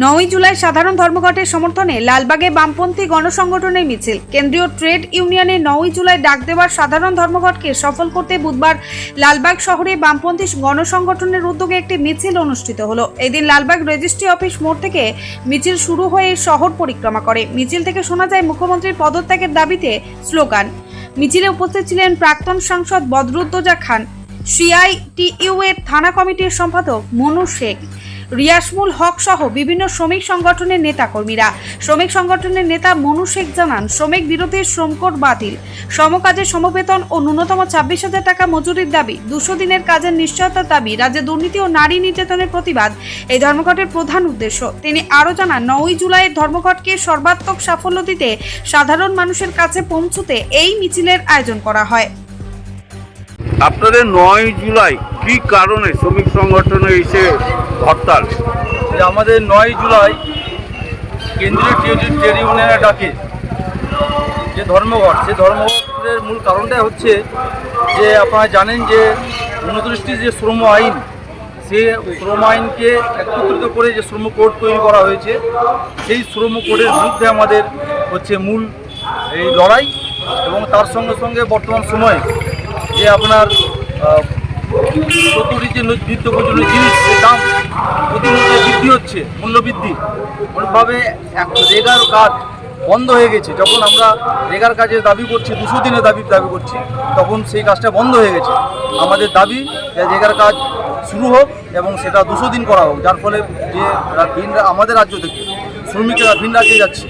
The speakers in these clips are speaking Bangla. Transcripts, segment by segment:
9 জুলাই সাধারণ ধর্মঘটের সমর্থনে লালবাগে বামপন্থী গণসংগঠনের মিছিল। কেন্দ্রীয় ট্রেড ইউনিয়নের 9 জুলাই ডাক দেওয়ার সাধারণ ধর্মঘটকে সফল করতে বুধবার লালবাগ শহরে বামপন্থী গণসংগঠনের উদ্যোগে একটি মিছিল অনুষ্ঠিত হলো। এদিন লালবাগ রেজিস্ট্রি অফিস মোড় থেকে মিছিল শুরু হয়ে শহর পরিক্রমা করে। মিছিল থেকে শোনা যায় মুখ্যমন্ত্রীর পদত্যাগের দাবিতে স্লোগান। মিছিলে উপস্থিত ছিলেন প্রাক্তন সাংসদ বদরুদ্দোজা খান, সিআইটিইউ এর থানা কমিটির সম্পাদক মনু শেখ, রিয়াসমুল হক সহ বিভিন্ন শ্রমিক সংগঠনের নেতাকর্মীরা। শ্রমিক সংগঠনের নেতা মনু শেখ জানান, শ্রমিক বিরোধী শ্রমকোড বাতিল, সমকাজের সমবেতন ও ন্যূনতম 26,000 টাকা মজুরির দাবি, 200 দিনের কাজের নিশ্চয়তার দাবি, রাজ্যে দুর্নীতি ও নারী নির্যাতনের প্রতিবাদ এই ধর্মঘটের প্রধান উদ্দেশ্য। তিনি আরও জানান, 9 জুলাইয়ের ধর্মঘটকে সর্বাত্মক সাফল্য দিতে সাধারণ মানুষের কাছে পৌঁছতে এই মিছিলের আয়োজন করা হয়। আপনাদের 9 জুলাই কি কারণে শ্রমিক সংগঠনে এসে হরতাল? আমাদের 9 জুলাই কেন্দ্রীয় ট্রেড ইউনিয়নের ডাকে যে ধর্মঘট, সেই ধর্মঘটের মূল কারণটাই হচ্ছে যে আপনারা জানেন যে 29টি যে শ্রম আইন, সেই শ্রম আইনকে একত্রিত করে যে শ্রম কোড তৈরি করা হয়েছে, সেই শ্রম কোডের বিরুদ্ধে আমাদের হচ্ছে মূল এই লড়াই। এবং তার সঙ্গে সঙ্গে বর্তমান সময়ে যে আপনার প্রতিটি যে নিত্য প্রয়োজনীয় জিনিস, দাম প্রতিমূল্যে বৃদ্ধি হচ্ছে, মূল্যবৃদ্ধি অনেকভাবে রেগার কাজ বন্ধ হয়ে গেছে। যখন আমরা রেগার কাজের দাবি করছি, 200 দিনের দাবি করছি, তখন সেই কাজটা বন্ধ হয়ে গেছে। আমাদের দাবি যে রেগার কাজ শুরু হোক এবং সেটা 200 দিন করা হোক, যার ফলে যে আমাদের রাজ্য থেকে শ্রমিকেরা ভিন রাজ্যে যাচ্ছে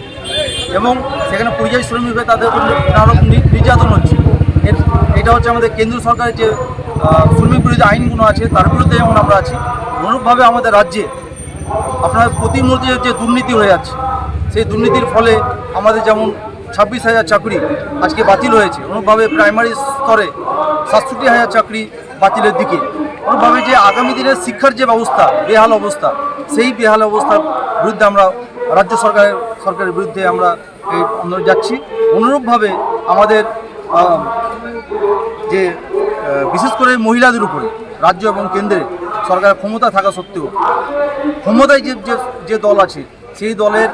এবং সেখানে পরিযায়ী শ্রমিক হয়ে তাদের উপর নানা রকম নির্যাতন হচ্ছে। এটা হচ্ছে আমাদের কেন্দ্র সরকারের যে শ্রমিক বিরোধী আইনগুলো আছে, তার বিরুদ্ধে যেমন আমরা আছি, অনুরূপভাবে আমাদের রাজ্যে আপনার প্রতিমূর্তি যে দুর্নীতি হয়ে যাচ্ছে, সেই দুর্নীতির ফলে আমাদের যেমন 26,000 চাকরি আজকে বাতিল হয়েছে, অনুরূপভাবে প্রাইমারি স্তরে 67,000 চাকরি বাতিলের দিকে। অনুরূপভাবে যে আগামী দিনের শিক্ষার যে ব্যবস্থা, বেহাল অবস্থা, সেই বেহাল অবস্থার বিরুদ্ধে আমরা রাজ্য সরকারের বিরুদ্ধে আমরা এই যাচ্ছি। অনুরূপভাবে আমাদের যে বিশেষ করে মহিলাদের উপরে রাজ্য এবং কেন্দ্রে সরকারের ক্ষমতা থাকা সত্ত্বেও ক্ষমতায় যে দল আছে, সেই দলের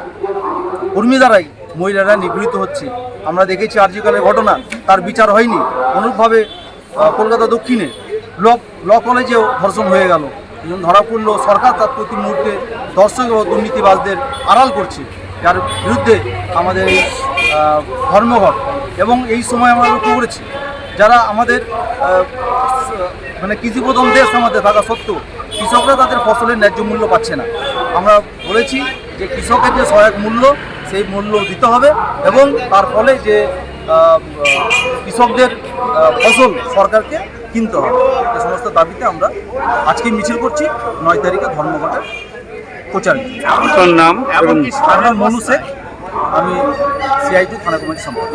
কর্মী দ্বারাই মহিলারা নিগৃহীত হচ্ছে। আমরা দেখেছি আরজিকরের ঘটনা, তার বিচার হয়নি। অনুরূপভাবে কলকাতা দক্ষিণে ল কলেজেও ধর্ষণ হয়ে গেল, ধরা পড়ল। সরকার তার প্রতি মুহূর্তে দর্শক ও দুর্নীতিবাজদের আড়াল করছে, যার বিরুদ্ধে আমাদের এই ধর্মঘট। এবং এই সময় আমরা লক্ষ্য করেছি, যারা আমাদের মানে কৃষিপ্রধান দেশ আমাদের থাকা সত্ত্বেও কৃষকরা তাদের ফসলের ন্যায্য মূল্য পাচ্ছে না। আমরা বলেছি যে কৃষকের যে সহায়ক মূল্য, সেই মূল্য দিতে হবে এবং তার ফলে যে কৃষকদের ফসল সরকারকে কিনতে হবে। এই সমস্ত দাবিতে আমরা আজকে মিছিল করছি 9 তারিখে ধর্মঘটের প্রচারে। আপনার নাম? আমার মনু শেখ, আমি সিআইটি থানা কমিটির সম্পাদক।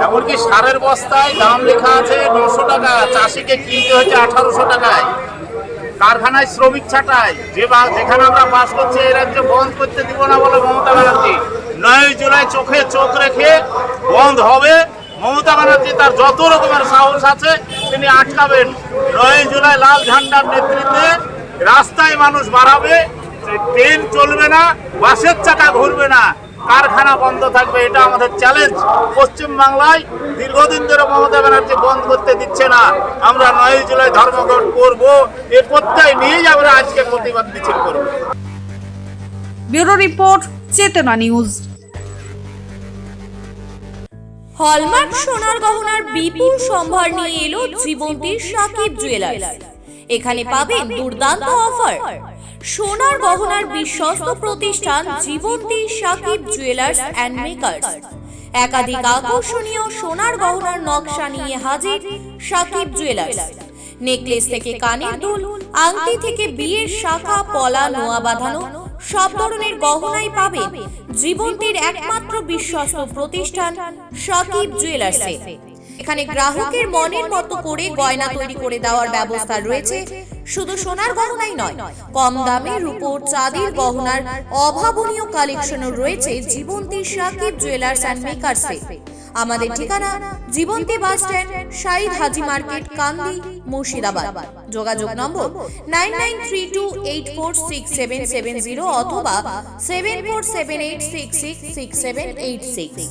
এমনকি সারের বস্তায় দাম লেখা আছে 900 টাকা, চাষিকে কিনতে হচ্ছে 1800 টাকায়। কারখানায় শ্রমিক ছাঁটাই, যেখানে আমরা বাস করছি এই রাজ্যে বন্ধ করতে দিব না বলে মমতা ব্যানার্জি 9 জুলাই চোখে চোখ রেখে বন্ধ হবে। মমতা ব্যানার্জি তার যত রকমের সাহস আছে তিনি আটকাবেন। 9 জুলাই লাল ঝান্ডার নেতৃত্বে রাস্তায় মানুষ বাড়াবে, ট্রেন চলবে না, বাসের চাকা ঘুরবে না, কারখানা বন্ধ থাকবে। এটা আমাদের চ্যালেঞ্জ। পশ্চিমবাংলায় দীর্ঘদিন ধরে মমতা ব্যানার্জি বন্ধ করতে দিচ্ছে না। আমরা 9 জুলাই ধর্মঘট করব, এ প্রত্যয় নিয়েই আমরা আজকে প্রতিবাদ মিছিল করব। ব্যুরো রিপোর্ট, চেতনা নিউজ। হলমার্ক সোনার গহনার বিপুল সম্ভার নিয়ে এলো জীবন্তীর সাকিব জুয়েলার্স। এখানে পাবেন দুর্দান্ত অফার। সোনার গহনার বিশ্বস্ত প্রতিষ্ঠান Jibonti Sakib jewellers and makers. একাধিক আকর্ষণীয় সোনার গহনার নকশা নিয়ে হাজির সাকিব জুয়েলার্স। নেকলেস থেকে কানের দুল, আংটি থেকে বিয়ের শাখা, পলা, নোয়া বাঁধানো সব ধরনের গহনাই পাবেন জীবন্তীর একমাত্র বিশ্বস্ত প্রতিষ্ঠান সাকিব জুয়েলার্সে। এখানে গ্রাহকের মনের মতো করে গয়না তৈরি করে দেওয়ার ব্যবস্থা রয়েছে। শুধু সোনার গহনাই নয়, কম দামে রূপোর চাঁদির গহনার অভাবনীয় কালেকশনও রয়েছে জীবন্তী সাকিব জুয়েলার্স অ্যান্ড মেকার্সে। আমাদের ঠিকানা জীবন্তী বাস স্ট্যান্ড, শাহিদ হাজি মার্কেট, কান্দি, মুর্শিদাবাদ। যোগাযোগ নম্বর 9932846770 অথবা 7478666786।